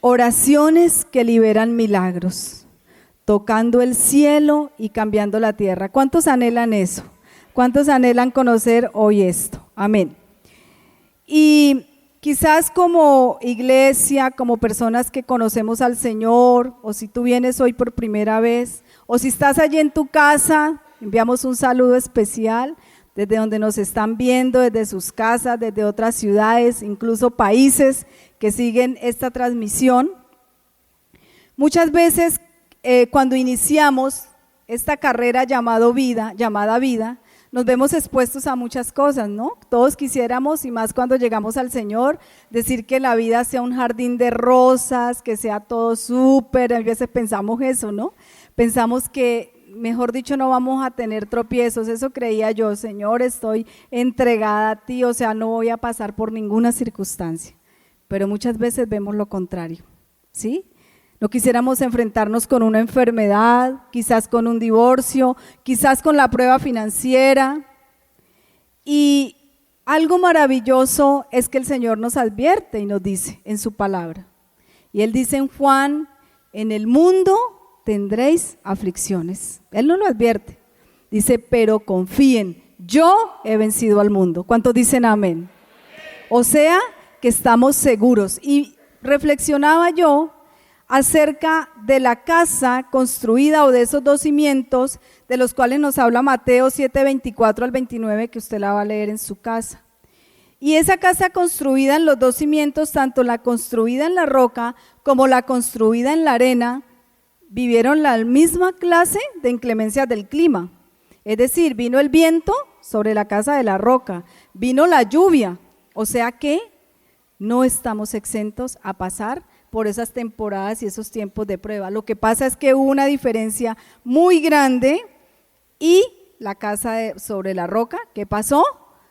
Oraciones que liberan milagros, tocando el cielo y cambiando la tierra. ¿Cuántos anhelan eso? ¿Cuántos anhelan conocer hoy esto? Amén. Y quizás como iglesia, como personas que conocemos al Señor, o si tú vienes hoy por primera vez, o si estás allí en tu casa, enviamos un saludo especial desde donde nos están viendo, desde sus casas, desde otras ciudades, incluso países que siguen esta transmisión. Muchas veces cuando iniciamos esta carrera llamada vida, nos vemos expuestos a muchas cosas, ¿no? Todos quisiéramos, y más cuando llegamos al Señor, decir que la vida sea un jardín de rosas, que sea todo súper. A veces pensamos eso, ¿no? Pensamos que, mejor dicho, no vamos a tener tropiezos. Eso creía yo: Señor, estoy entregada a ti, o sea, no voy a pasar por ninguna circunstancia. Pero muchas veces vemos lo contrario, ¿sí? No quisiéramos enfrentarnos con una enfermedad, quizás con un divorcio, quizás con la prueba financiera. Y algo maravilloso es que el Señor nos advierte y nos dice en su palabra. Y Él dice en Juan: en el mundo tendréis aflicciones. Él no lo advierte. Dice: pero confíen, yo he vencido al mundo. ¿Cuántos dicen amén? O sea, que estamos seguros. Y reflexionaba yo acerca de la casa construida, o de esos dos cimientos de los cuales nos habla Mateo 7:24 al 29, que usted la va a leer en su casa. Y esa casa construida en los dos cimientos, tanto la construida en la roca como la construida en la arena, vivieron la misma clase de inclemencias del clima. Es decir, vino el viento sobre la casa de la roca, vino la lluvia, o sea que no estamos exentos a pasar por esas temporadas y esos tiempos de prueba. Lo que pasa es que hubo una diferencia muy grande, y la casa sobre la roca, ¿qué pasó?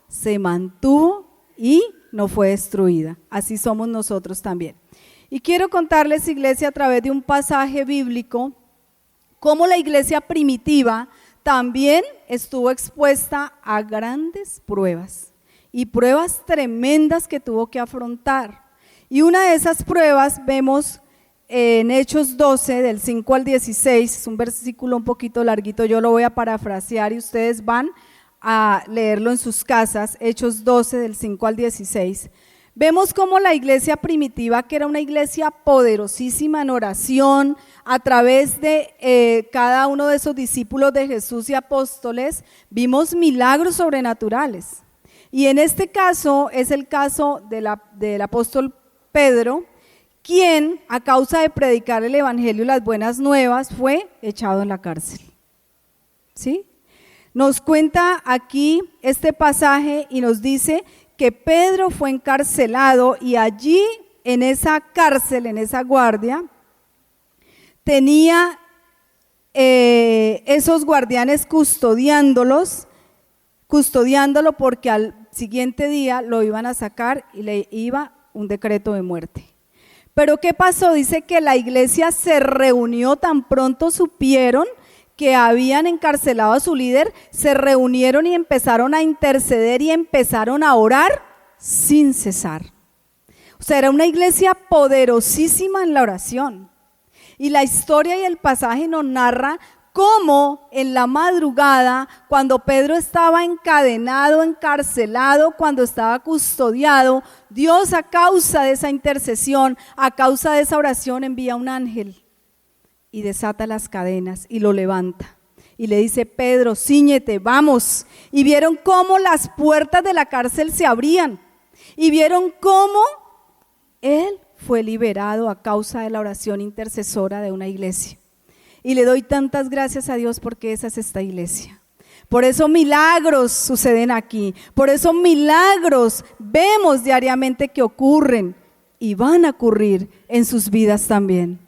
Se mantuvo y no fue destruida. Así somos nosotros también. Y quiero contarles, iglesia, a través de un pasaje bíblico, cómo la iglesia primitiva también estuvo expuesta a grandes pruebas, y pruebas tremendas que tuvo que afrontar. Y una de esas pruebas vemos en Hechos 12, del 5 al 16, es un versículo un poquito larguito, yo lo voy a parafrasear y ustedes van a leerlo en sus casas. Hechos 12, del 5 al 16. Vemos cómo la iglesia primitiva, que era una iglesia poderosísima en oración, a través de cada uno de esos discípulos de Jesús y apóstoles, vimos milagros sobrenaturales. Y en este caso es el caso del apóstol Pedro, quien a causa de predicar el evangelio y las buenas nuevas fue echado en la cárcel. ¿Sí? Nos cuenta aquí este pasaje y nos dice que Pedro fue encarcelado, y allí en esa cárcel, en esa guardia, tenía esos guardianes custodiándolo, porque al siguiente día lo iban a sacar y le iba un decreto de muerte. Pero ¿qué pasó? Dice que la iglesia se reunió tan pronto supieron que habían encarcelado a su líder, se reunieron y empezaron a interceder y empezaron a orar sin cesar. O sea, era una iglesia poderosísima en la oración. Y la historia y el pasaje nos narra cómo en la madrugada, cuando Pedro estaba encadenado, encarcelado, cuando estaba custodiado, Dios, a causa de esa intercesión, a causa de esa oración, envía un ángel y desata las cadenas y lo levanta. Y le dice: Pedro, cíñete, vamos. Y vieron cómo las puertas de la cárcel se abrían. Y vieron cómo él fue liberado a causa de la oración intercesora de una iglesia. Y le doy tantas gracias a Dios, porque esa es esta iglesia. Por eso milagros suceden aquí. Por eso milagros vemos diariamente que ocurren y van a ocurrir en sus vidas también.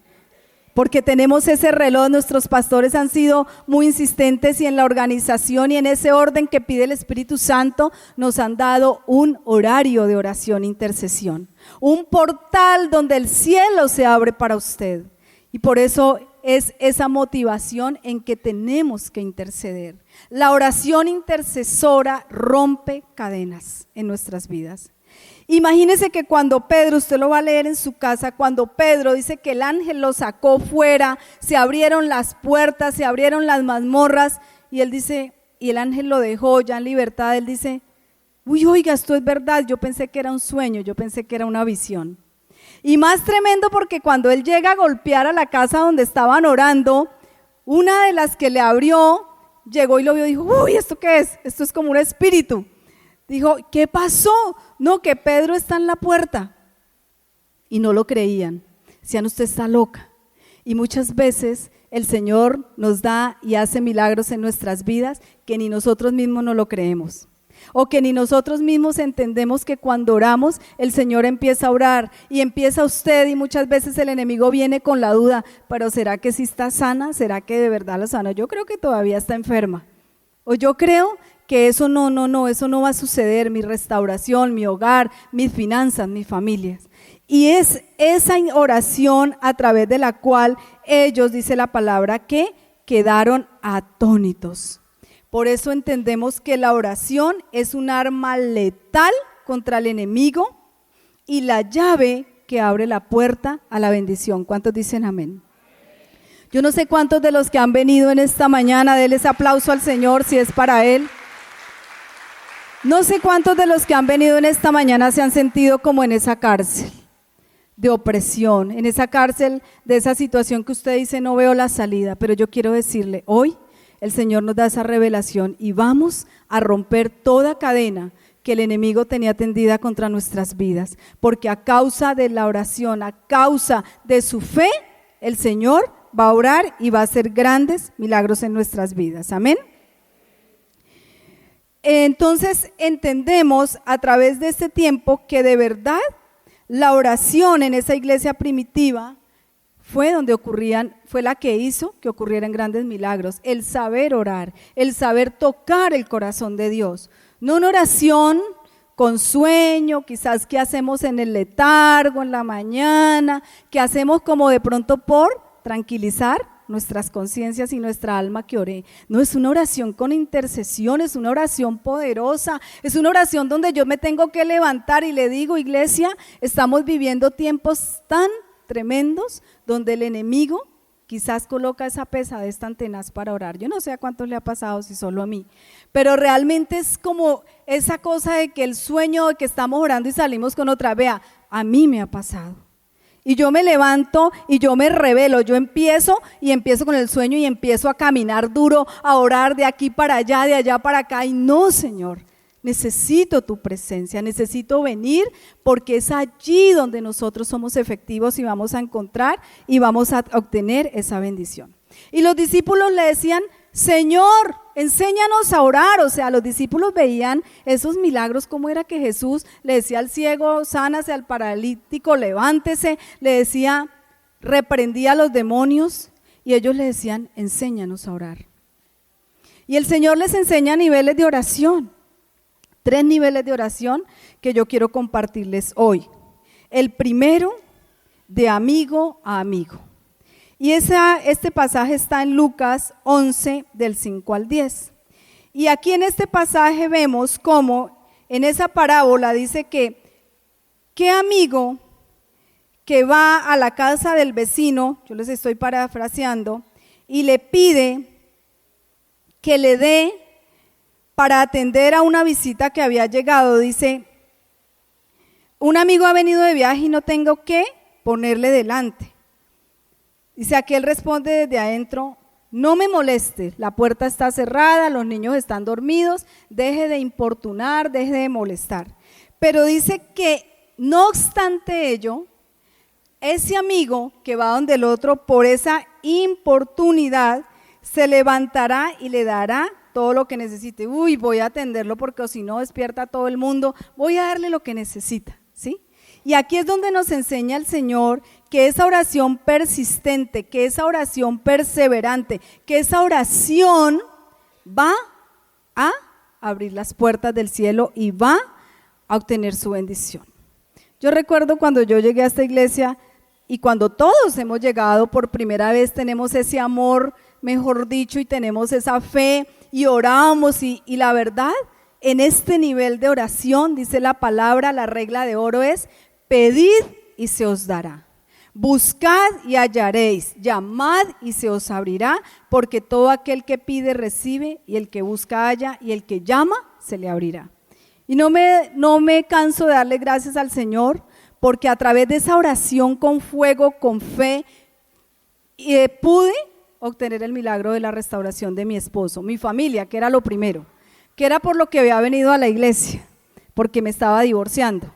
Porque tenemos ese reloj. Nuestros pastores han sido muy insistentes, y en la organización y en ese orden que pide el Espíritu Santo nos han dado un horario de oración e intercesión, un portal donde el cielo se abre para usted. Y por eso es esa motivación en que tenemos que interceder. La oración intercesora rompe cadenas en nuestras vidas. Imagínese que cuando Pedro, usted lo va a leer en su casa, cuando Pedro dice que el ángel lo sacó fuera, se abrieron las puertas, se abrieron las mazmorras, y él dice, y el ángel lo dejó ya en libertad, él dice, uy, oiga, esto es verdad, yo pensé que era un sueño, yo pensé que era una visión. Y más tremendo porque cuando él llega a golpear a la casa donde estaban orando, una de las que le abrió, llegó y lo vio y dijo, uy, ¿esto qué es? Esto es como un espíritu. Dijo, ¿qué pasó? No, que Pedro está en la puerta. Y no lo creían. Decían, usted está loca. Y muchas veces el Señor nos da y hace milagros en nuestras vidas que ni nosotros mismos no lo creemos. O que ni nosotros mismos entendemos que cuando oramos el Señor empieza a orar y empieza usted, y muchas veces el enemigo viene con la duda, pero ¿será que sí está sana? ¿Será que de verdad la sana? Yo creo que todavía está enferma. O yo creo que eso eso no va a suceder, mi restauración, mi hogar, mis finanzas, mis familias. Y es esa oración a través de la cual ellos, dice la palabra, que quedaron atónitos. Por eso entendemos que la oración es un arma letal contra el enemigo y la llave que abre la puerta a la bendición. ¿Cuántos dicen amén? Yo no sé cuántos de los que han venido en esta mañana, denle ese aplauso al Señor si es para Él. No sé cuántos de los que han venido en esta mañana se han sentido como en esa cárcel de opresión, en esa cárcel de esa situación que usted dice no veo la salida, pero yo quiero decirle, hoy el Señor nos da esa revelación y vamos a romper toda cadena que el enemigo tenía tendida contra nuestras vidas, porque a causa de la oración, a causa de su fe, el Señor va a orar y va a hacer grandes milagros en nuestras vidas, amén. Entonces entendemos a través de este tiempo que de verdad la oración en esa iglesia primitiva fue la que hizo que ocurrieran grandes milagros, el saber orar, el saber tocar el corazón de Dios, no una oración con sueño, quizás que hacemos en el letargo, en la mañana, que hacemos como de pronto por tranquilizar nuestras conciencias y nuestra alma que oré. No, es una oración con intercesión, es una oración poderosa, es una oración donde yo me tengo que levantar y le digo, iglesia, estamos viviendo tiempos tan tremendos donde el enemigo quizás coloca esa pesadez tan tenaz para orar. Yo no sé a cuántos le ha pasado, si solo a mí, pero realmente es como esa cosa de que el sueño de que estamos orando y salimos con otra. Vea, a mí me ha pasado. Y yo me levanto y yo me revelo, yo empiezo con el sueño y empiezo a caminar duro, a orar de aquí para allá, de allá para acá, y no, Señor, necesito tu presencia, necesito venir porque es allí donde nosotros somos efectivos y vamos a encontrar y vamos a obtener esa bendición. Y los discípulos le decían, Señor, enséñanos a orar. O sea, los discípulos veían esos milagros, cómo era que Jesús le decía al ciego, sánase, al paralítico, levántese, le decía, reprendía a los demonios, y ellos le decían, enséñanos a orar. Y el Señor les enseña niveles de oración, 3 niveles de oración que yo quiero compartirles hoy. El primero, de amigo a amigo. Y este pasaje está en Lucas 11, del 5 al 10. Y aquí en este pasaje vemos cómo en esa parábola dice que ¿qué amigo que va a la casa del vecino, yo les estoy parafraseando, y le pide que le dé para atender a una visita que había llegado? Dice, un amigo ha venido de viaje y no tengo que ponerle delante. Dice, aquel responde desde adentro, no me moleste, la puerta está cerrada, los niños están dormidos, deje de importunar, deje de molestar. Pero dice que no obstante ello, ese amigo que va donde el otro por esa importunidad se levantará y le dará todo lo que necesite. Uy, voy a atenderlo porque si no despierta a todo el mundo, voy a darle lo que necesita, ¿sí? Y aquí es donde nos enseña el Señor que esa oración persistente, que esa oración perseverante, que esa oración va a abrir las puertas del cielo y va a obtener su bendición. Yo recuerdo cuando yo llegué a esta iglesia y cuando todos hemos llegado por primera vez, tenemos ese amor, mejor dicho, y tenemos esa fe y oramos y la verdad en este nivel de oración, dice la palabra, la regla de oro es: pedid y se os dará. Buscad y hallaréis, llamad y se os abrirá, porque todo aquel que pide recibe, y el que busca halla, y el que llama se le abrirá. Y no me canso de darle gracias al Señor, porque a través de esa oración con fuego, con fe, pude obtener el milagro de la restauración de mi esposo, mi familia, que era lo primero, que era por lo que había venido a la iglesia, porque me estaba divorciando.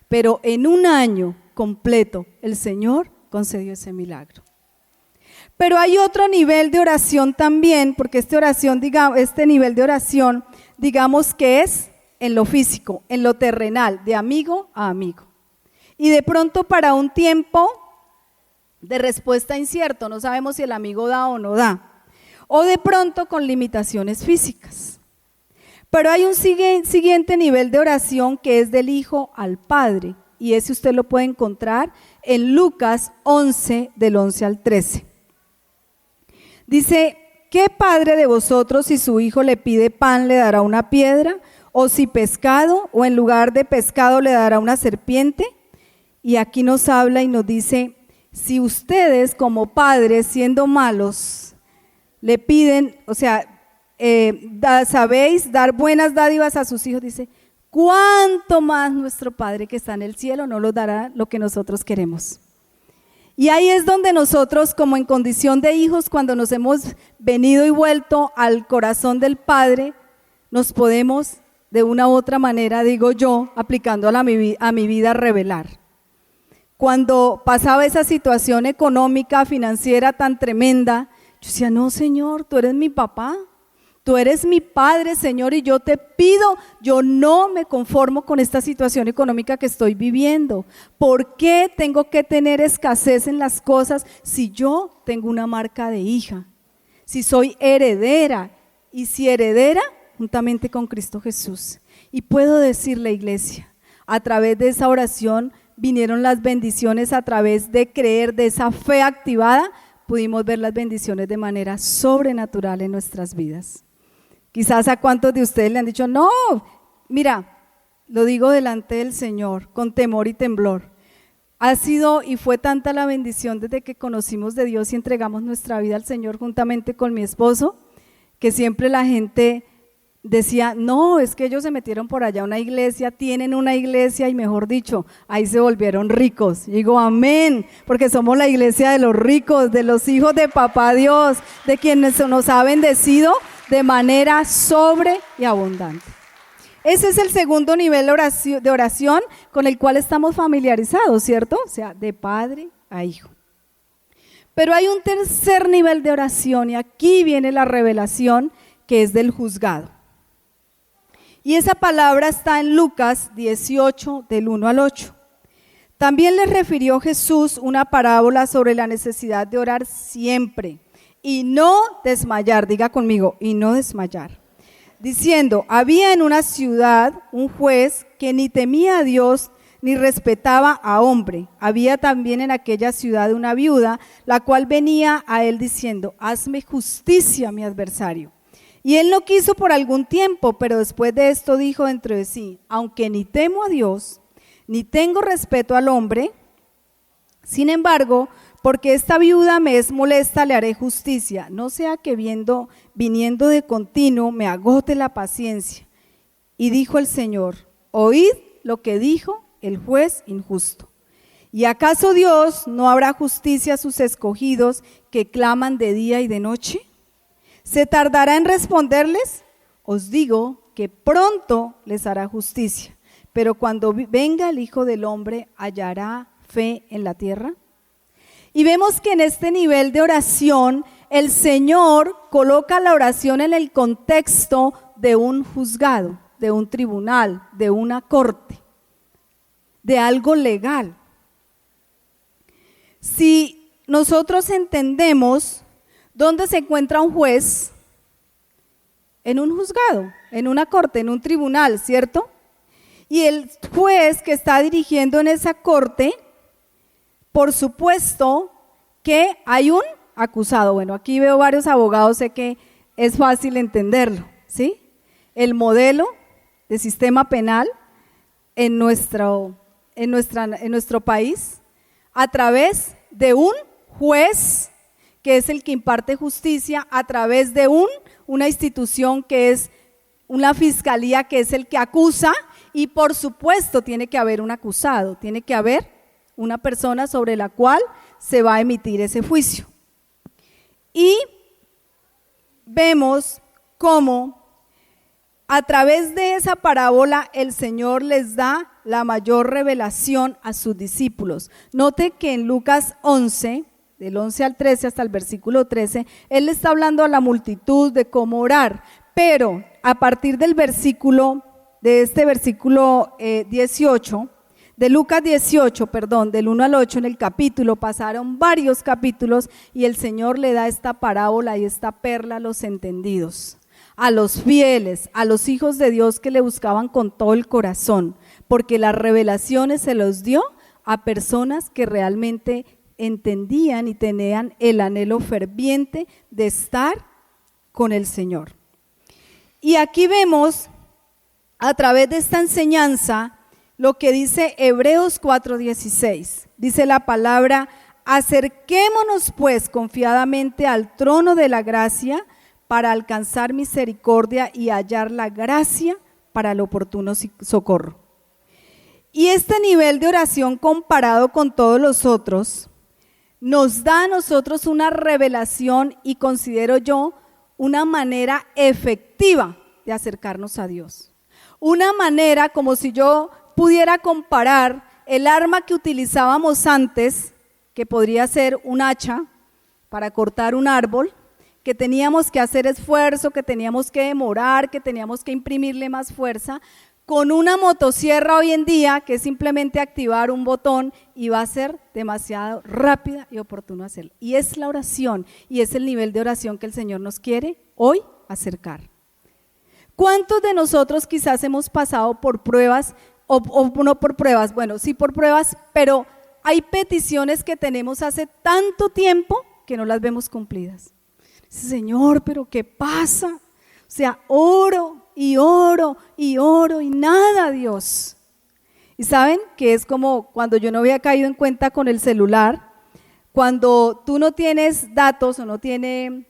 Pero en un año completo el Señor concedió ese milagro. Pero hay otro nivel de oración también, porque este nivel de oración, digamos que es en lo físico, en lo terrenal, de amigo a amigo. Y de pronto para un tiempo de respuesta incierto, no sabemos si el amigo da o no da, o de pronto con limitaciones físicas. Pero hay un siguiente nivel de oración que es del Hijo al Padre, y ese usted lo puede encontrar en Lucas 11, del 11 al 13. Dice: ¿qué padre de vosotros, si su hijo le pide pan, le dará una piedra? ¿O si pescado, o en lugar de pescado le dará una serpiente? Y aquí nos habla y nos dice: si ustedes como padres, siendo malos, le piden, sabéis dar buenas dádivas a sus hijos, dice, ¿cuánto más nuestro Padre que está en el cielo no nos dará lo que nosotros queremos? Y ahí es donde nosotros, como en condición de hijos, cuando nos hemos venido y vuelto al corazón del Padre, nos podemos de una u otra manera, digo yo, aplicándola a mi vida, revelar. Cuando pasaba esa situación económica, financiera tan tremenda, yo decía: no, Señor, tú eres mi papá, tú eres mi Padre, Señor, y yo te pido, yo no me conformo con esta situación económica que estoy viviendo. ¿Por qué tengo que tener escasez en las cosas si yo tengo una marca de hija? Si soy heredera, y si heredera, juntamente con Cristo Jesús. Y puedo decirle, iglesia, a través de esa oración vinieron las bendiciones, a través de creer, de esa fe activada, pudimos ver las bendiciones de manera sobrenatural en nuestras vidas. Quizás a cuántos de ustedes le han dicho: no, mira, lo digo delante del Señor, con temor y temblor. Ha sido y fue tanta la bendición desde que conocimos de Dios y entregamos nuestra vida al Señor juntamente con mi esposo, que siempre la gente decía: no, es que ellos se metieron por allá a una iglesia, tienen una iglesia y mejor dicho, ahí se volvieron ricos. Y digo: amén, porque somos la iglesia de los ricos, de los hijos de Papá Dios, de quienes nos ha bendecido de manera sobre y abundante. Ese es el segundo nivel de oración con el cual estamos familiarizados, ¿cierto? O sea, de padre a hijo. Pero hay un tercer nivel de oración, y aquí viene la revelación, que es del juzgado. Y esa palabra está en Lucas 18, del 1 al 8. También les refirió Jesús una parábola sobre la necesidad de orar siempre y no desmayar. Diga conmigo: y no desmayar. Diciendo: había en una ciudad un juez que ni temía a Dios ni respetaba a hombre. Había también en aquella ciudad una viuda, la cual venía a él diciendo: hazme justicia, mi adversario. Y él no quiso por algún tiempo, pero después de esto dijo dentro de sí: aunque ni temo a Dios, ni tengo respeto al hombre, sin embargo, porque esta viuda me es molesta, le haré justicia, no sea que viniendo de continuo me agote la paciencia. Y dijo el Señor: oíd lo que dijo el juez injusto. ¿Y acaso Dios no habrá justicia a sus escogidos que claman de día y de noche? ¿Se tardará en responderles? Os digo que pronto les hará justicia. Pero cuando venga el Hijo del Hombre, ¿hallará fe en la tierra? Y vemos que en este nivel de oración, el Señor coloca la oración en el contexto de un juzgado, de un tribunal, de una corte, de algo legal. Si nosotros entendemos ¿dónde se encuentra un juez? En un juzgado, en una corte, en un tribunal, ¿cierto? Y el juez que está dirigiendo en esa corte, por supuesto que hay un acusado. Bueno, aquí veo varios abogados, sé que es fácil entenderlo, ¿sí? El modelo de sistema penal en nuestro país a través de un juez que es el que imparte justicia, a través de una institución que es una fiscalía que es el que acusa, y por supuesto tiene que haber un acusado, tiene que haber una persona sobre la cual se va a emitir ese juicio. Y vemos cómo a través de esa parábola el Señor les da la mayor revelación a sus discípulos. Note que en Lucas 11, del 11 al 13 hasta el versículo 13, Él le está hablando a la multitud de cómo orar, pero a partir del versículo 18, de Lucas 18, del 1 al 8 en el capítulo, pasaron varios capítulos y el Señor le da esta parábola y esta perla a los entendidos, a los fieles, a los hijos de Dios que le buscaban con todo el corazón, porque las revelaciones se los dio a personas que realmente entendían y tenían el anhelo ferviente de estar con el Señor. Y aquí vemos a través de esta enseñanza lo que dice Hebreos 4:16. Dice la palabra: acerquémonos pues confiadamente al trono de la gracia para alcanzar misericordia y hallar la gracia para el oportuno socorro. Y este nivel de oración comparado con todos los otros nos da a nosotros una revelación y considero yo una manera efectiva de acercarnos a Dios. Una manera como si yo pudiera comparar el arma que utilizábamos antes, que podría ser un hacha para cortar un árbol, que teníamos que hacer esfuerzo, que teníamos que demorar, que teníamos que imprimirle más fuerza, con una motosierra hoy en día que es simplemente activar un botón y va a ser demasiado rápida y oportuno hacerlo. Y es la oración y es el nivel de oración que el Señor nos quiere hoy acercar. ¿Cuántos de nosotros quizás hemos pasado por pruebas o no por pruebas? Bueno, sí por pruebas, pero hay peticiones que tenemos hace tanto tiempo que no las vemos cumplidas. Señor, pero ¿qué pasa? O sea, oro y oro y oro y nada, Dios. Y saben que es como cuando yo no había caído en cuenta con el celular, cuando tú no tienes datos o no tienes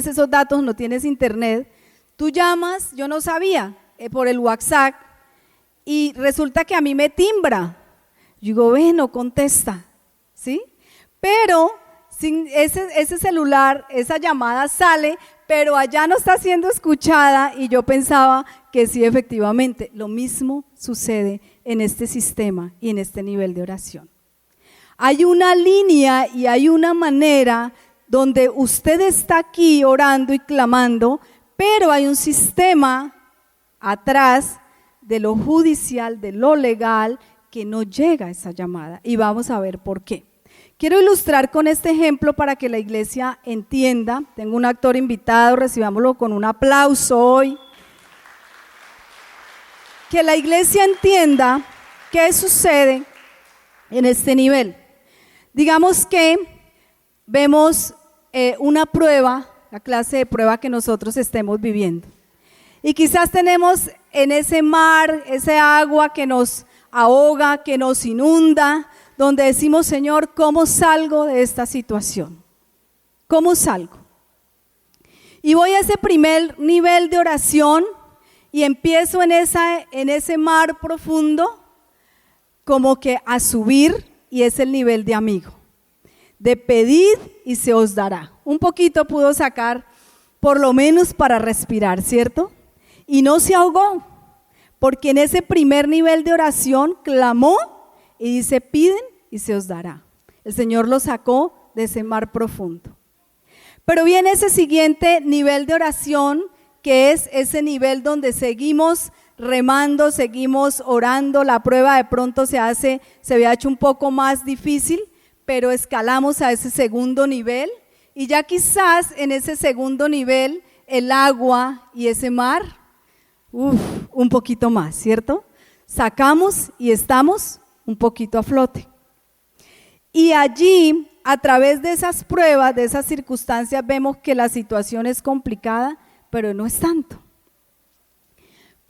esos datos, no tienes internet, tú llamas, yo no sabía, por el WhatsApp, y resulta que a mí me timbra. Yo digo, no contesta, ¿sí? Pero sin ese celular, esa llamada sale, pero allá no está siendo escuchada, y yo pensaba que sí, efectivamente, lo mismo sucede en este sistema y en este nivel de oración. Hay una línea y hay una manera donde usted está aquí orando y clamando, pero hay un sistema atrás de lo judicial, de lo legal, que no llega a esa llamada, y vamos a ver por qué. Quiero ilustrar con este ejemplo para que la iglesia entienda. Tengo un actor invitado, recibámoslo con un aplauso hoy. Que la iglesia entienda qué sucede en este nivel. Digamos que vemos una prueba, la clase de prueba que nosotros estemos viviendo. Y quizás tenemos en ese mar, ese agua que nos ahoga, que nos inunda, donde decimos, Señor, ¿cómo salgo de esta situación? ¿Cómo salgo? Y voy a ese primer nivel de oración y empiezo en ese mar profundo como que a subir, y es el nivel de amigo, de pedid y se os dará. Un poquito pudo sacar, por lo menos para respirar, ¿cierto? Y no se ahogó, porque en ese primer nivel de oración clamó y dice, piden y se os dará. El Señor lo sacó de ese mar profundo. Pero viene ese siguiente nivel de oración, que es ese nivel donde seguimos remando, seguimos orando. La prueba de pronto se había hecho un poco más difícil, pero escalamos a ese segundo nivel, y ya quizás en ese segundo nivel el agua y ese mar, un poquito más, ¿cierto? Sacamos y estamos un poquito a flote. Y allí, a través de esas pruebas, de esas circunstancias, vemos que la situación es complicada, pero no es tanto.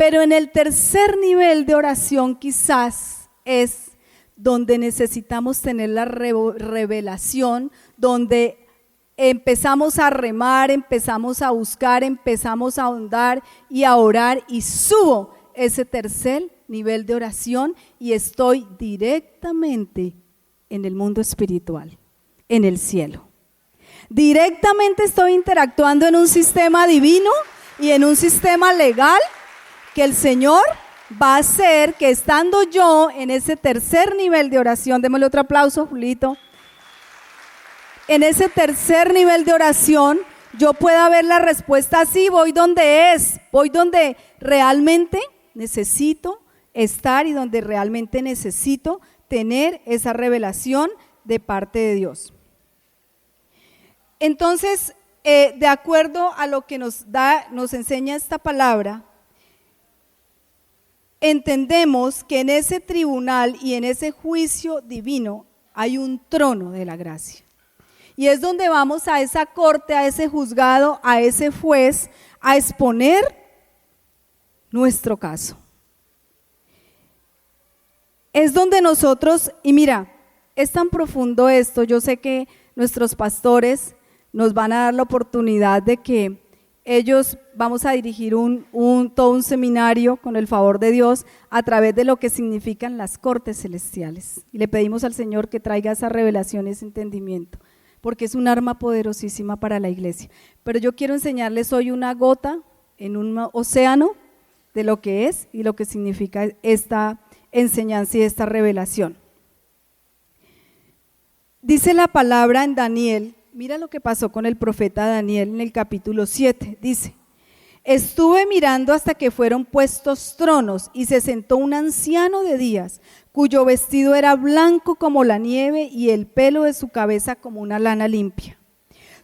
Pero en el tercer nivel de oración quizás es donde necesitamos tener la revelación, donde empezamos a remar, empezamos a buscar, empezamos a ahondar y a orar, y subo ese tercer nivel de oración y estoy directamente en el mundo espiritual, en el cielo. Directamente estoy interactuando en un sistema divino y en un sistema legal que el Señor va a hacer que, estando yo en ese tercer nivel de oración, démosle otro aplauso, Julito, en ese tercer nivel de oración yo pueda ver la respuesta así, voy donde realmente necesito estar y donde realmente necesito tener esa revelación de parte de Dios. Entonces, de acuerdo a lo que nos enseña esta palabra, entendemos que en ese tribunal y en ese juicio divino hay un trono de la gracia. Y es donde vamos a esa corte, a ese juzgado, a ese juez, a exponer nuestro caso. Es donde nosotros, y mira, es tan profundo esto, yo sé que nuestros pastores nos van a dar la oportunidad de que ellos, vamos a dirigir todo un seminario con el favor de Dios a través de lo que significan las cortes celestiales. Y le pedimos al Señor que traiga esa revelación, ese entendimiento, porque es un arma poderosísima para la iglesia. Pero yo quiero enseñarles hoy una gota en un océano de lo que es y lo que significa esta enseñanza y esta revelación. Dice la palabra en Daniel, mira lo que pasó con el profeta Daniel en el capítulo 7, dice: estuve mirando hasta que fueron puestos tronos y se sentó un anciano de días, cuyo vestido era blanco como la nieve y el pelo de su cabeza como una lana limpia.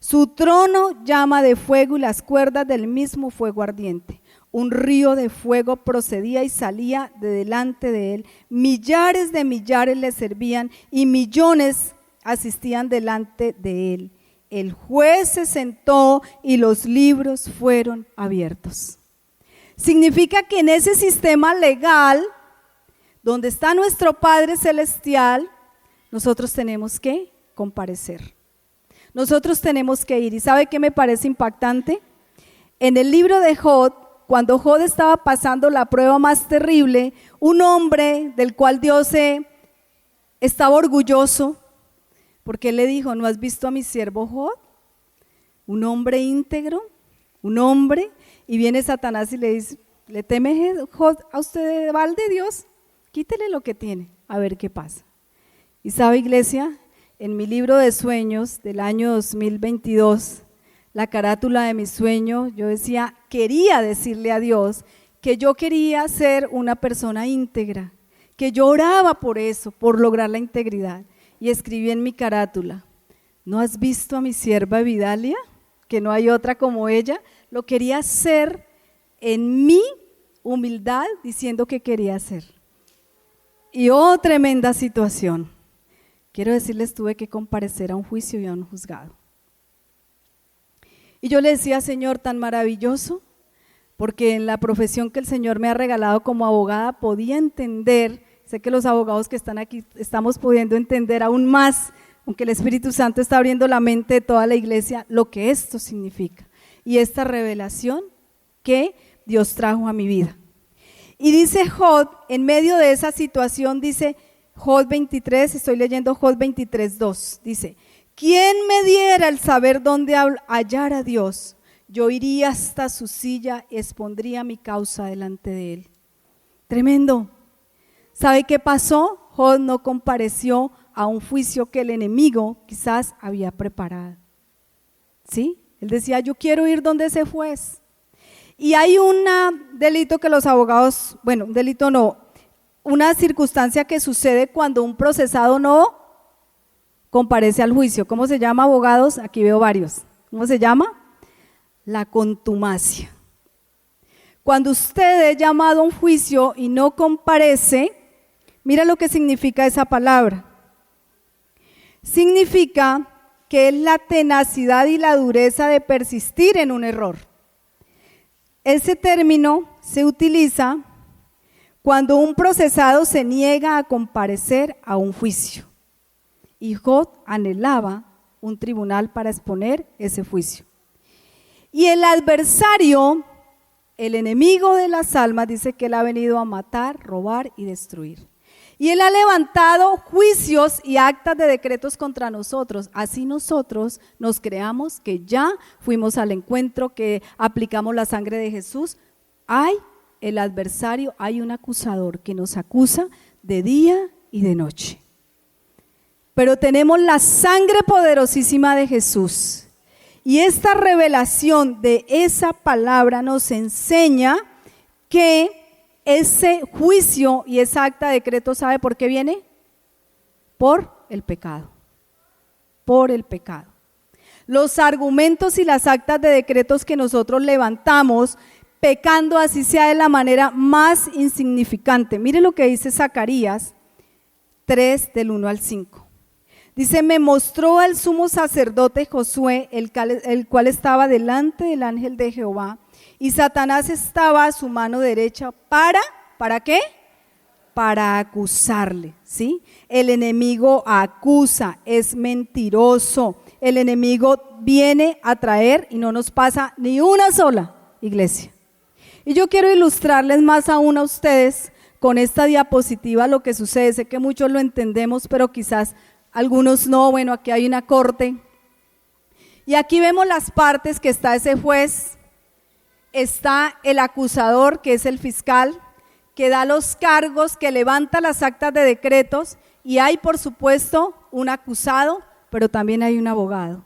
Su trono llama de fuego y las cuerdas del mismo fuego ardiente. Un río de fuego procedía y salía de delante de él. Millares de millares le servían y millones asistían delante de él. El juez se sentó y los libros fueron abiertos. Significa que en ese sistema legal, donde está nuestro Padre Celestial, nosotros tenemos que comparecer. Nosotros tenemos que ir. ¿Y sabe qué me parece impactante? En el libro de Job, cuando Job estaba pasando la prueba más terrible, un hombre del cual Dios estaba orgulloso, porque él le dijo: ¿no has visto a mi siervo Job? Un hombre íntegro, un hombre, y viene Satanás y le dice: ¿le teme Job a usted de balde, Dios? Quítele lo que tiene, a ver qué pasa. Y sabe, iglesia, en mi libro de sueños del año 2022, la carátula de mi sueño, yo quería decirle a Dios que yo quería ser una persona íntegra, que yo oraba por eso, por lograr la integridad. Y escribí en mi carátula: ¿no has visto a mi sierva Vidalia? Que no hay otra como ella. Lo quería hacer en mi humildad, diciendo que quería hacer. Y oh, tremenda situación. Quiero decirles, tuve que comparecer a un juicio y a un juzgado. Y yo le decía: Señor, tan maravilloso, porque en la profesión que el Señor me ha regalado como abogada podía entender. Sé que los abogados que están aquí estamos pudiendo entender aún más, aunque el Espíritu Santo está abriendo la mente de toda la iglesia, lo que esto significa y esta revelación que Dios trajo a mi vida. Y dice Job, en medio de esa situación, dice Job 23, estoy leyendo Job 23:2, dice: ¿quién me diera el saber dónde hallar a Dios? Yo iría hasta su silla y expondría mi causa delante de él. Tremendo. ¿Sabe qué pasó? Job no compareció a un juicio que el enemigo quizás había preparado. ¿Sí? Él decía: yo quiero ir donde ese juez. Y hay un delito que los abogados, bueno, un delito no, una circunstancia que sucede cuando un procesado no comparece al juicio. ¿Cómo se llama, abogados? Aquí veo varios. ¿Cómo se llama? La contumacia. Cuando usted es llamado a un juicio y no comparece, mira lo que significa esa palabra. Significa que es la tenacidad y la dureza de persistir en un error. ese término se utiliza cuando un procesado se niega a comparecer a un juicio. Y Job anhelaba un tribunal para exponer ese juicio. Y el adversario, el enemigo de las almas, dice que él ha venido a matar, robar y destruir. Y él ha levantado juicios y actas de decretos contra nosotros. Así nosotros nos creamos que ya fuimos al encuentro, que aplicamos la sangre de Jesús. Hay el adversario, hay un acusador que nos acusa de día y de noche. Pero tenemos la sangre poderosísima de Jesús. Y esta revelación de esa palabra nos enseña que ese juicio y esa acta de decreto, ¿sabe por qué viene? Por el pecado. Por el pecado. Los argumentos y las actas de decretos que nosotros levantamos, pecando así sea de la manera más insignificante. Mire lo que dice Zacarías 3, del 1 al 5. Dice, me mostró al sumo sacerdote Josué, el cual estaba delante del ángel de Jehová, y Satanás estaba a su mano derecha ¿para qué? Para acusarle, ¿sí? El enemigo acusa, es mentiroso, el enemigo viene a traer y no nos pasa ni una sola iglesia. Y yo quiero ilustrarles más aún a ustedes con esta diapositiva lo que sucede. Sé que muchos lo entendemos, pero quizás algunos no. Bueno, aquí hay una corte y aquí vemos las partes que está ese juez, está el acusador que es el fiscal, que da los cargos, que levanta las actas de decretos, y hay por supuesto un acusado, pero también hay un abogado.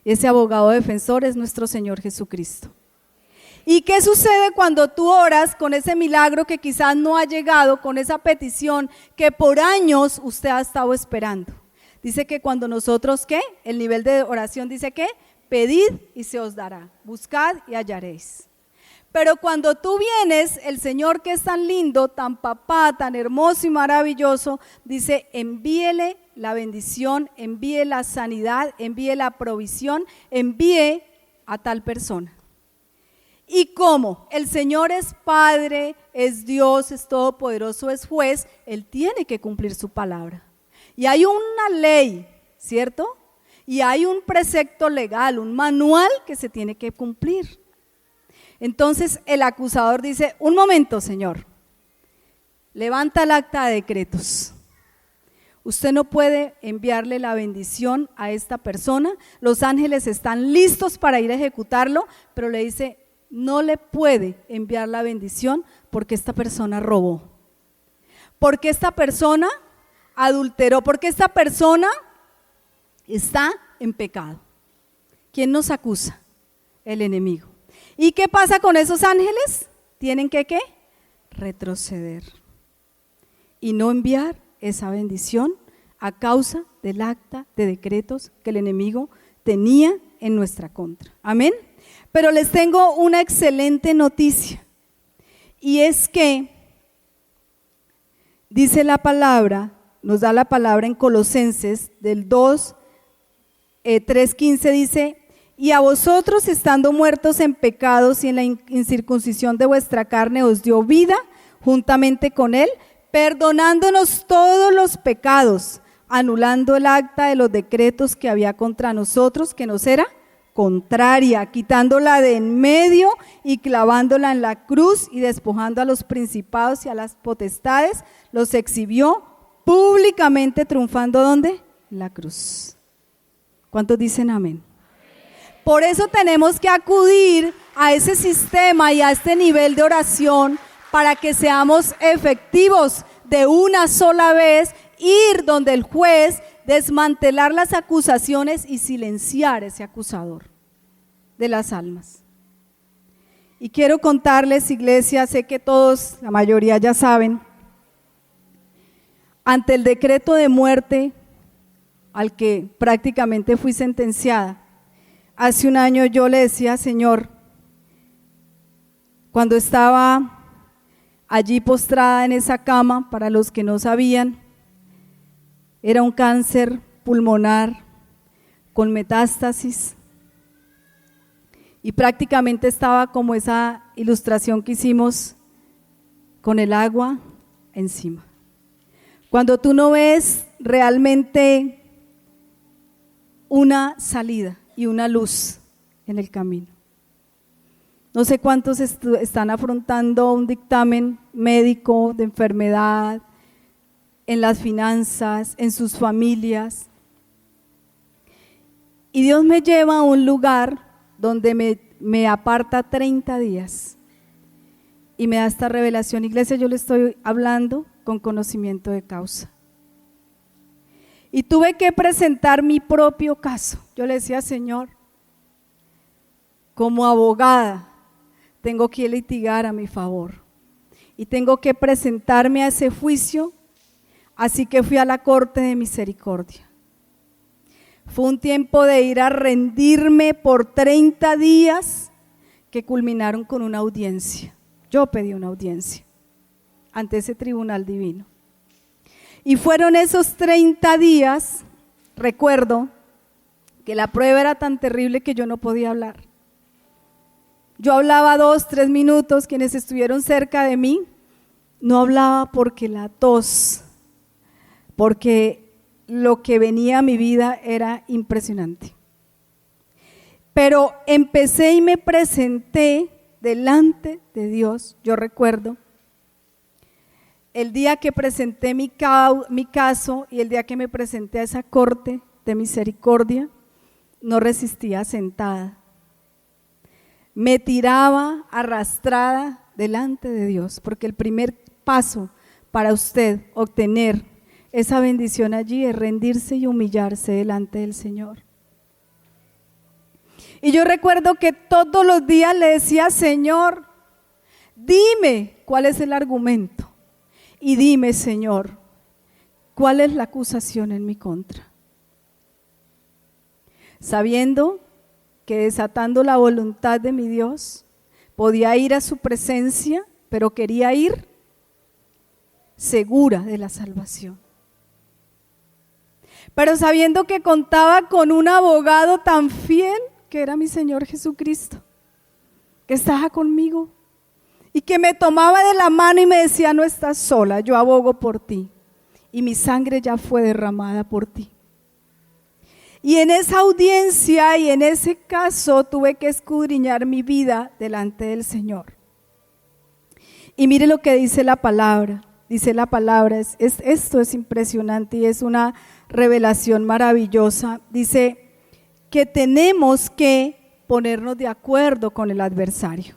Ese abogado defensor es nuestro Señor Jesucristo. ¿Y qué sucede cuando tú oras con ese milagro que quizás no ha llegado, con esa petición que por años usted ha estado esperando? Dice que cuando nosotros, ¿qué? El nivel de oración dice que pedid y se os dará, buscad y hallaréis. Pero cuando tú vienes, el Señor que es tan lindo, tan papá, tan hermoso y maravilloso, dice, envíele la bendición, envíe la sanidad, envíe la provisión, envíe a tal persona. Y como el Señor es Padre, es Dios, es todopoderoso, es juez, Él tiene que cumplir su palabra. Y hay una ley, ¿cierto? Y hay un precepto legal, un manual que se tiene que cumplir. Entonces el acusador dice, un momento, Señor, levanta el acta de decretos. Usted no puede enviarle la bendición a esta persona, los ángeles están listos para ir a ejecutarlo, pero le dice, no le puede enviar la bendición porque esta persona robó, porque esta persona adulteró, porque esta persona está en pecado. ¿Quién nos acusa? El enemigo. ¿Y qué pasa con esos ángeles? Tienen que, ¿qué? Retroceder y no enviar esa bendición a causa del acta de decretos que el enemigo tenía en nuestra contra. Amén. Pero les tengo una excelente noticia, y es que dice la palabra, nos da la palabra en Colosenses del 3:15, dice, y a vosotros estando muertos en pecados y en la incircuncisión de vuestra carne os dio vida juntamente con él, perdonándonos todos los pecados, anulando el acta de los decretos que había contra nosotros, que nos era contraria, quitándola de en medio y clavándola en la cruz, y despojando a los principados y a las potestades, los exhibió públicamente, triunfando ¿dónde? En la cruz. ¿Cuántos dicen amén? Por eso tenemos que acudir a ese sistema y a este nivel de oración para que seamos efectivos de una sola vez, ir donde el juez, desmantelar las acusaciones y silenciar ese acusador de las almas. Y quiero contarles, iglesia, sé que todos, la mayoría ya saben, ante el decreto de muerte al que prácticamente fui sentenciada, hace un año yo le decía, Señor, cuando estaba allí postrada en esa cama, para los que no sabían, era un cáncer pulmonar con metástasis, y prácticamente estaba como esa ilustración que hicimos con el agua encima. Cuando tú no ves realmente una salida y una luz en el camino. No sé cuántos están afrontando un dictamen médico de enfermedad, en las finanzas, en sus familias. Y Dios me lleva a un lugar donde me aparta 30 días y me da esta revelación. Iglesia, yo le estoy hablando con conocimiento de causa. Y tuve que presentar mi propio caso. Yo le decía, Señor, como abogada, tengo que litigar a mi favor y tengo que presentarme a ese juicio, así que fui a la corte de misericordia. Fue un tiempo de ir a rendirme por 30 días que culminaron con una audiencia. Yo pedí una audiencia ante ese tribunal divino. Y fueron esos 30 días, recuerdo que la prueba era tan terrible que yo no podía hablar. Yo hablaba 2, 3 minutos, quienes estuvieron cerca de mí, no hablaba porque la tos, porque lo que venía a mi vida era impresionante. Pero empecé y me presenté delante de Dios. Yo recuerdo el día que presenté mi caso y el día que me presenté a esa corte de misericordia, no resistía sentada. Me tiraba arrastrada delante de Dios, porque el primer paso para usted obtener esa bendición allí es rendirse y humillarse delante del Señor. Y yo recuerdo que todos los días le decía, Señor, dime cuál es el argumento y dime, Señor, cuál es la acusación en mi contra. Sabiendo que desatando la voluntad de mi Dios, podía ir a su presencia, pero quería ir segura de la salvación. Pero sabiendo que contaba con un abogado tan fiel, que era mi Señor Jesucristo, que estaba conmigo y que me tomaba de la mano y me decía, no estás sola, yo abogo por ti y mi sangre ya fue derramada por ti. Y en esa audiencia y en ese caso tuve que escudriñar mi vida delante del Señor. Y mire lo que dice la palabra. Dice la palabra, esto es impresionante y es una revelación maravillosa. Dice que tenemos que ponernos de acuerdo con el adversario.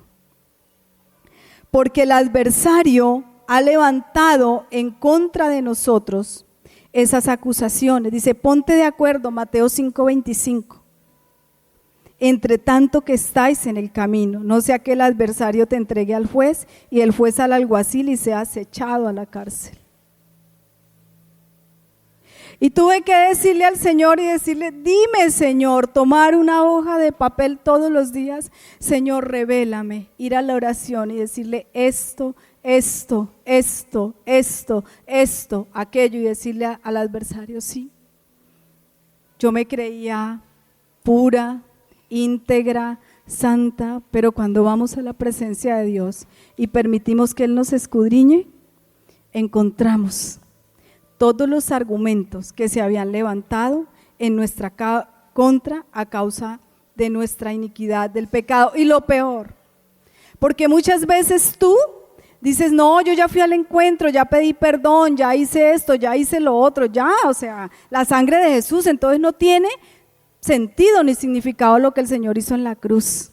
Porque el adversario ha levantado en contra de nosotros esas acusaciones. Dice, ponte de acuerdo, Mateo 5:25. Entre tanto que estáis en el camino, no sea que el adversario te entregue al juez y el juez al alguacil y seas echado a la cárcel. Y tuve que decirle al Señor y decirle, dime, Señor, tomar una hoja de papel todos los días, Señor, revélame, ir a la oración y decirle esto, aquello, y decirle al adversario, sí, yo me creía pura, íntegra, santa, pero cuando vamos a la presencia de Dios y permitimos que Él nos escudriñe, encontramos todos los argumentos que se habían levantado en nuestra contra a causa de nuestra iniquidad, del pecado. Y lo peor, porque muchas veces tú dices, no, yo ya fui al encuentro, ya pedí perdón, ya hice esto, ya hice lo otro, ya, o sea, la sangre de Jesús, entonces no tiene sentido ni significado lo que el Señor hizo en la cruz.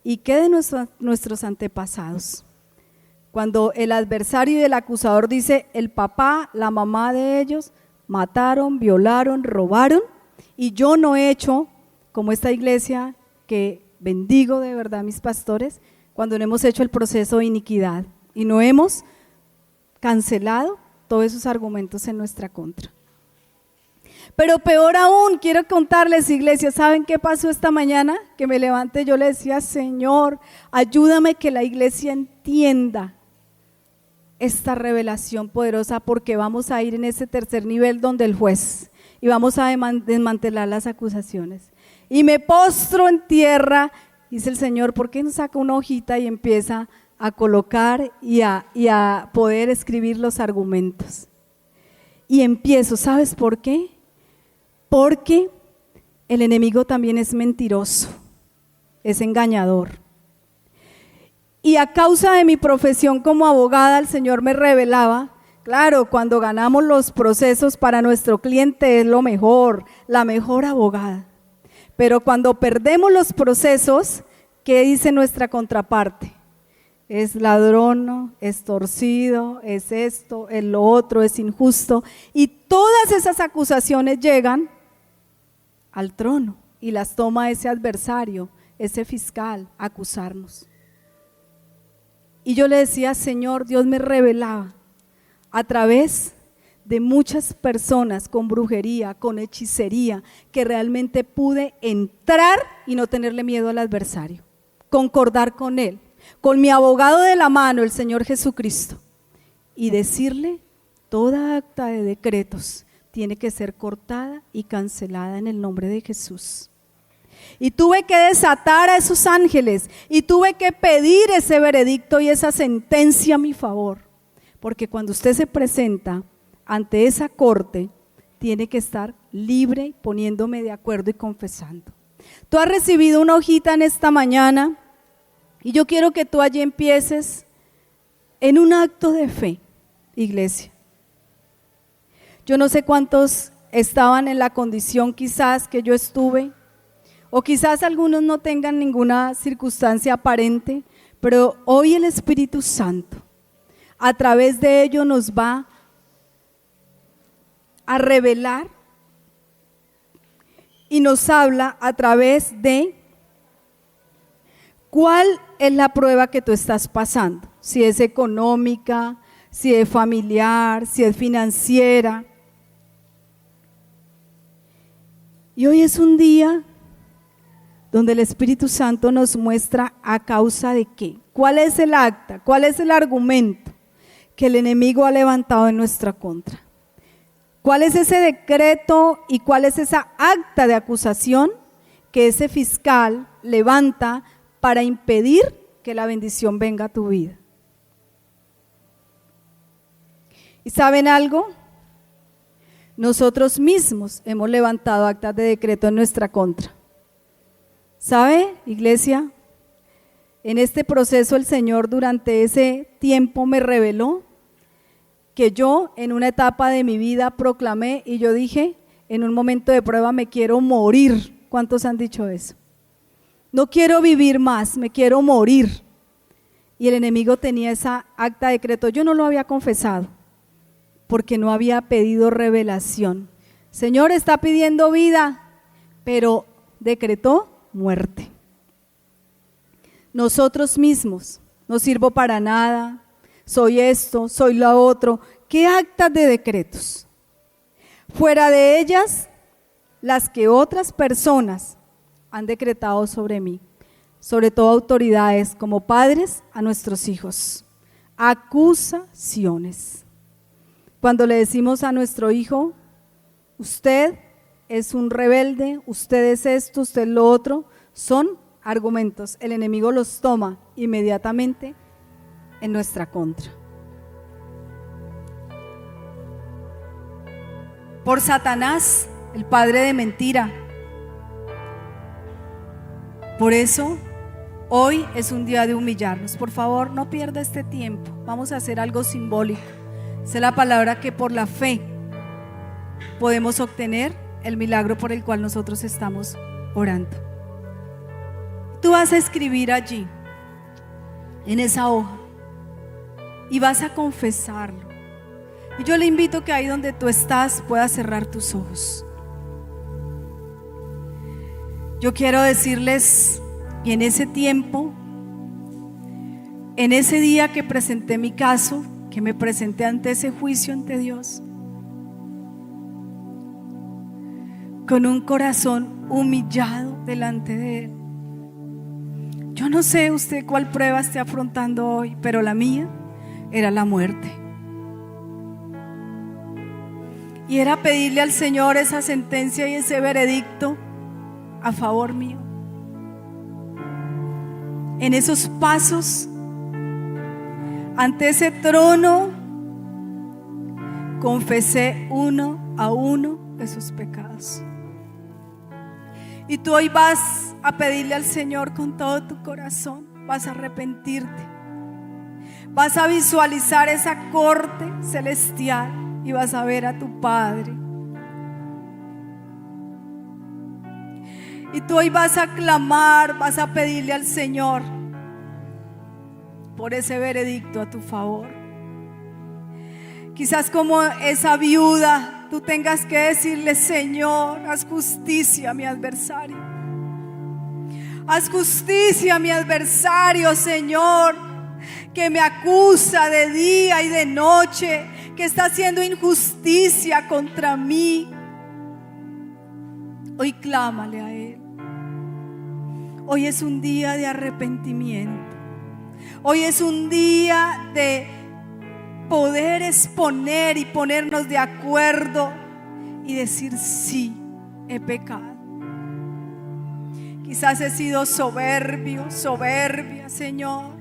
¿Y qué de nuestros antepasados? Cuando el adversario y el acusador dice, el papá, la mamá de ellos mataron, violaron, robaron, y yo no he hecho, como esta iglesia que bendigo de verdad mis pastores, cuando no hemos hecho el proceso de iniquidad y no hemos cancelado todos esos argumentos en nuestra contra. Pero peor aún, quiero contarles, iglesia, ¿saben qué pasó esta mañana? Que me levanté, yo le decía, Señor, ayúdame que la iglesia entienda esta revelación poderosa, porque vamos a ir en ese tercer nivel donde el juez y vamos a desmantelar las acusaciones. Y me postro en tierra Dice el Señor, ¿por qué no saca una hojita y empieza a colocar y a poder escribir los argumentos? Y empiezo, ¿sabes por qué? Porque el enemigo también es mentiroso, es engañador. Y a causa de mi profesión como abogada, el Señor me revelaba, claro, cuando ganamos los procesos para nuestro cliente es lo mejor, la mejor abogada. Pero cuando perdemos los procesos, ¿qué dice nuestra contraparte? Es ladrón, es torcido, es esto, es lo otro, es injusto. Y todas esas acusaciones llegan al trono y las toma ese adversario, ese fiscal, a acusarnos. Y yo le decía, Señor, Dios me revelaba a través de muchas personas con brujería, con hechicería, que realmente pude entrar y no tenerle miedo al adversario, concordar con él, con mi abogado de la mano, el Señor Jesucristo, y decirle, toda acta de decretos tiene que ser cortada y cancelada en el nombre de Jesús. Y tuve que desatar a esos ángeles y tuve que pedir ese veredicto y esa sentencia a mi favor, porque cuando usted se presenta ante esa corte, tiene que estar libre, poniéndome de acuerdo y confesando. Tú has recibido una hojita en esta mañana y yo quiero que tú allí empieces en un acto de fe, iglesia. Yo no sé cuántos estaban en la condición quizás que yo estuve, o quizás algunos no tengan ninguna circunstancia aparente, pero hoy el Espíritu Santo a través de ello nos va a revelar y nos habla a través de cuál es la prueba que tú estás pasando, si es económica, si es familiar, si es financiera. Y hoy es un día donde el Espíritu Santo nos muestra a causa de qué, cuál es el acta, cuál es el argumento que el enemigo ha levantado en nuestra contra. ¿Cuál es ese decreto y cuál es esa acta de acusación que ese fiscal levanta para impedir que la bendición venga a tu vida? ¿Y saben algo? Nosotros mismos hemos levantado actas de decreto en nuestra contra. ¿Sabe, iglesia? En este proceso el Señor durante ese tiempo me reveló que yo en una etapa de mi vida proclamé y yo dije, en un momento de prueba me quiero morir. ¿Cuántos han dicho eso? No quiero vivir más, me quiero morir. Y el enemigo tenía esa acta de decreto, yo no lo había confesado, porque no había pedido revelación. Señor, está pidiendo vida, pero decretó muerte. Nosotros mismos, no sirvo para nada, soy esto, soy lo otro. ¿Qué actas de decretos? Fuera de ellas, las que otras personas han decretado sobre mí, sobre todo autoridades como padres a nuestros hijos. Acusaciones. Cuando le decimos a nuestro hijo, usted es un rebelde, usted es esto, usted es lo otro, son argumentos. El enemigo los toma inmediatamente en nuestra contra. Por Satanás, el padre de mentira. Por eso, hoy es un día de humillarnos. Por favor, no pierda este tiempo. Vamos a hacer algo simbólico. Esa es la palabra que por la fe podemos obtener el milagro por el cual nosotros estamos orando. Tú vas a escribir allí, en esa hoja, y vas a confesarlo. Y yo le invito que ahí donde tú estás puedas cerrar tus ojos. Yo quiero decirles, y en ese tiempo, en ese día que presenté mi caso, que me presenté ante ese juicio ante Dios, con un corazón humillado delante de Él. Yo no sé usted cuál prueba esté afrontando hoy, pero la mía era la muerte. Y era pedirle al Señor esa sentencia y ese veredicto a favor mío. en esos pasos ante ese trono, confesé uno a uno de sus pecados. Y tú hoy vas a pedirle al Señor con todo tu corazón, vas a arrepentirte, vas a visualizar esa corte celestial y vas a ver a tu Padre. Y tú hoy vas a clamar, vas a pedirle al Señor por ese veredicto a tu favor. Quizás como esa viuda, tú tengas que decirle: Señor, haz justicia a mi adversario. Haz justicia a mi adversario, Señor, que me acusa de día y de noche, que está haciendo injusticia contra mí. Hoy clámale a Él. Hoy es un día de arrepentimiento. Hoy es un día de poder exponer y ponernos de acuerdo y decir: sí, he pecado. Quizás he sido soberbia, Señor.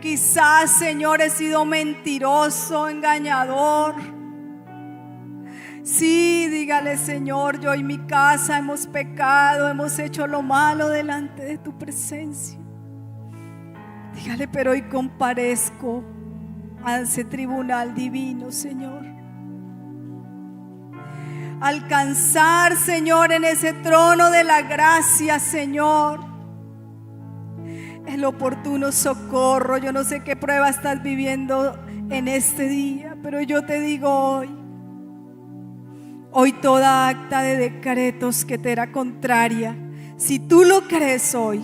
Quizás, Señor, he sido mentiroso, engañador. Sí, dígale: Señor, yo y mi casa hemos pecado, hemos hecho lo malo delante de tu presencia. Dígale: pero hoy comparezco a ese tribunal divino, Señor. Alcanzar, Señor, en ese trono de la gracia, Señor, el oportuno socorro. Yo no sé qué prueba estás viviendo en este día, pero yo te digo hoy toda acta de decretos que te era contraria, si tú lo crees hoy,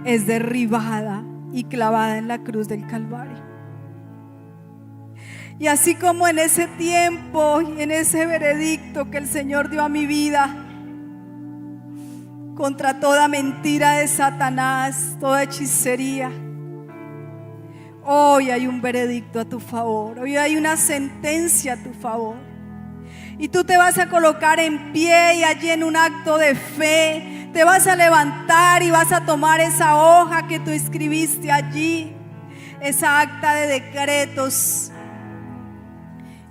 es derribada y clavada en la cruz del Calvario. Y así como en ese tiempo y en ese veredicto que el Señor dio a mi vida contra toda mentira de Satanás, toda hechicería, hoy hay un veredicto a tu favor, hoy hay una sentencia a tu favor. Y tú te vas a colocar en pie y allí en un acto de fe te vas a levantar y vas a tomar esa hoja que tú escribiste allí, esa acta de decretos,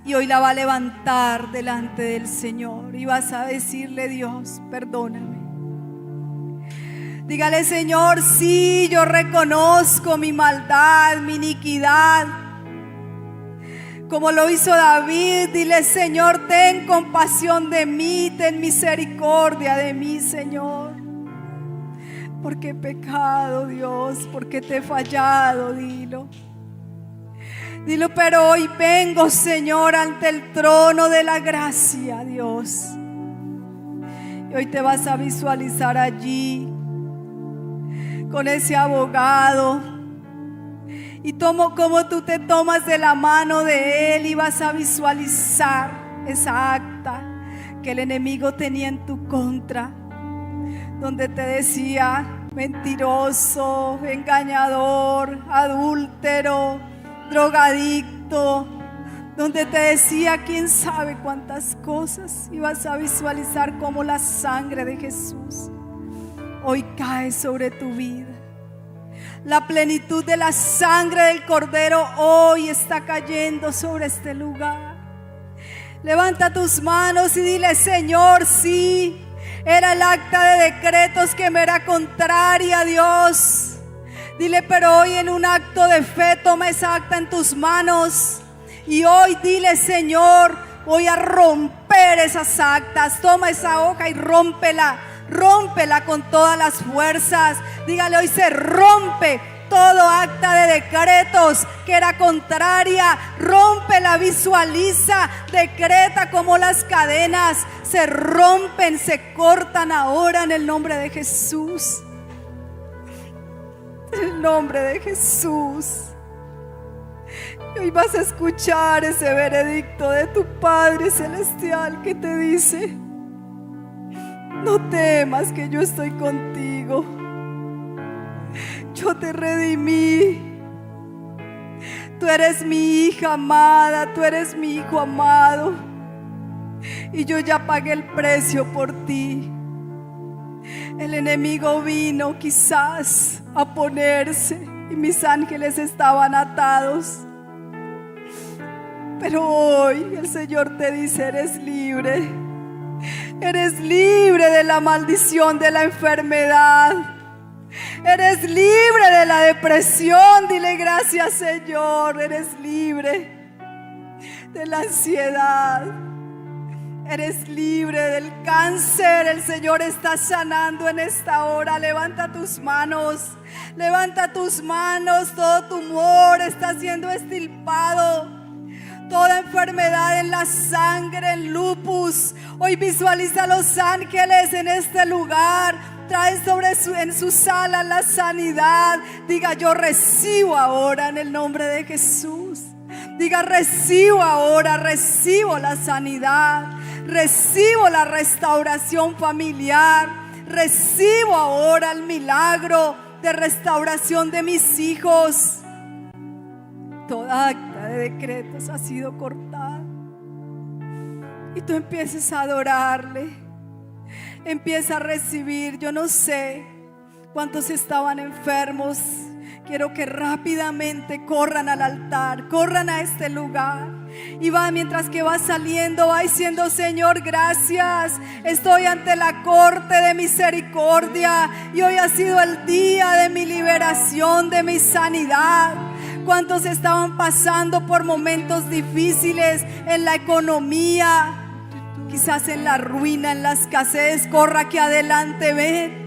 y hoy la va a levantar delante del Señor y vas a decirle: Dios, perdóname. Dígale: Señor, sí, yo reconozco mi maldad, mi iniquidad. Como lo hizo David, dile: Señor, ten compasión de mí, ten misericordia de mí, Señor. Porque he pecado, Dios, porque te he fallado, dilo. Dilo: pero hoy vengo, Señor, ante el trono de la gracia, Dios. Y hoy te vas a visualizar allí con ese abogado, y como tú te tomas de la mano de él y vas a visualizar esa acta que el enemigo tenía en tu contra, donde te decía: mentiroso, engañador, adúltero, drogadicto, donde te decía quién sabe cuántas cosas, y vas a visualizar cómo la sangre de Jesús hoy cae sobre tu vida. La plenitud de la sangre del Cordero hoy está cayendo sobre este lugar. Levanta tus manos y dile: Señor, sí, era el acta de decretos que me era contraria a Dios. Dile: pero hoy en un acto de fe toma esa acta en tus manos y hoy dile: Señor, voy a romper esas actas. Toma esa hoja y rómpela. Rómpela con todas las fuerzas. Dígale: hoy se rompe todo acta de decretos que era contraria. Rómpela, visualiza, decreta como las cadenas se rompen, se cortan ahora en el nombre de Jesús. En el nombre de Jesús. Y hoy vas a escuchar ese veredicto de tu Padre Celestial que te dice: no temas, que yo estoy contigo. Yo te redimí. Tú eres mi hija amada, tú eres mi hijo amado. Y yo ya pagué el precio por ti. El enemigo vino quizás a ponerse y mis ángeles estaban atados. Pero hoy el Señor te dice: eres libre. Eres libre de la maldición de la enfermedad. Eres libre de la depresión. Dile gracias, Señor. Eres libre de la ansiedad. Eres libre del cáncer. El Señor está sanando en esta hora. Levanta tus manos. Levanta tus manos. Todo tumor está siendo extirpado. Toda enfermedad en la sangre, en lupus. Hoy visualiza a los ángeles en este lugar. Trae en sus alas la sanidad. Diga: yo recibo ahora en el nombre de Jesús. Diga: recibo ahora, recibo la sanidad. Recibo la restauración familiar. Recibo ahora el milagro de restauración de mis hijos. Toda acta de decretos ha sido cortada. Y tú empieces a adorarle. Empieza a recibir. Yo no sé cuántos estaban enfermos. Quiero que rápidamente corran al altar, corran a este lugar. Y va, mientras que va saliendo, va diciendo: Señor, gracias. Estoy ante la corte de misericordia. Y hoy ha sido el día de mi liberación, de mi sanidad. ¿Cuántos estaban pasando por momentos difíciles en la economía? Quizás en la ruina, en la escasez. Corra aquí adelante, ven.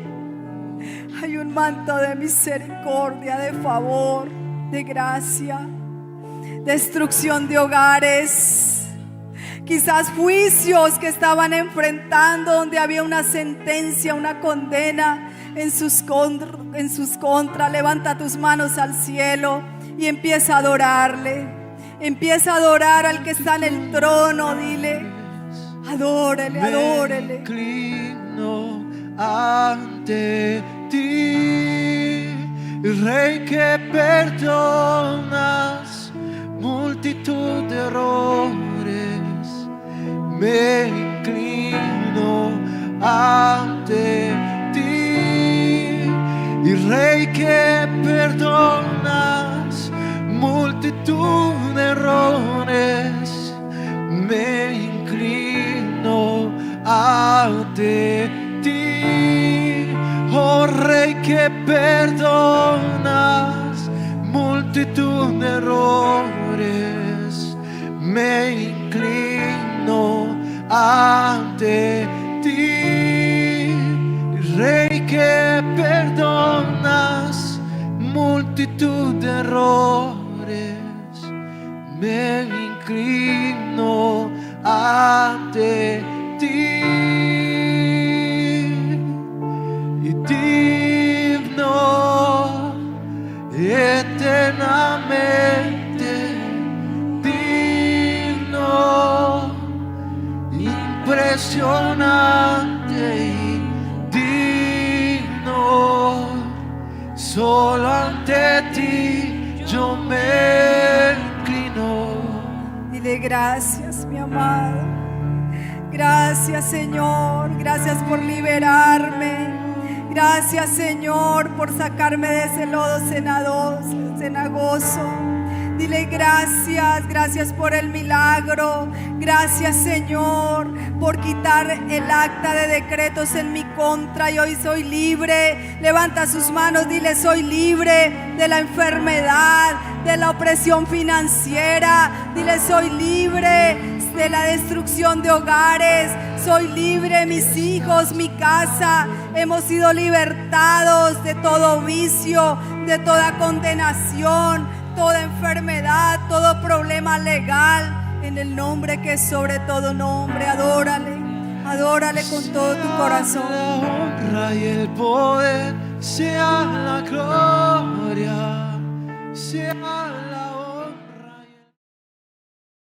Hay un manto de misericordia, de favor, de gracia. Destrucción de hogares. Quizás juicios que estaban enfrentando, donde había una sentencia, una condena en sus contras. Levanta tus manos al cielo y empieza a adorarle. Empieza a adorar al que está en el trono. Dile: adórele, adórele. Me inclino ante ti, Rey que perdonas multitud de errores. Me inclino ante ti, y Rey que perdonas multitud de errores. Me inclino ante ti, oh Rey que perdonas multitud de errores. Me inclino ante ti, Rey que perdonas multitud de errores. Me inclino ante ti, y digno eternamente, digno, impresionante y digno. Solo ante ti yo me inclino. Dile: gracias, mi amado. Gracias, Señor. Gracias por liberarme. Gracias, Señor, por sacarme de ese lodo cenagoso. Dile: gracias, gracias por el milagro. Gracias, Señor, por quitar el acta de decretos en mi contra. Y hoy soy libre. Levanta sus manos, dile: soy libre de la enfermedad, de la opresión financiera. Dile: soy libre de la destrucción de hogares. Soy libre, mis hijos, mi casa. Hemos sido libertados de todo vicio, de toda condenación, toda enfermedad, todo problema legal. En el nombre que es sobre todo nombre. Adórale, adórale con todo tu corazón. La honra y el poder, sea la gloria, sea la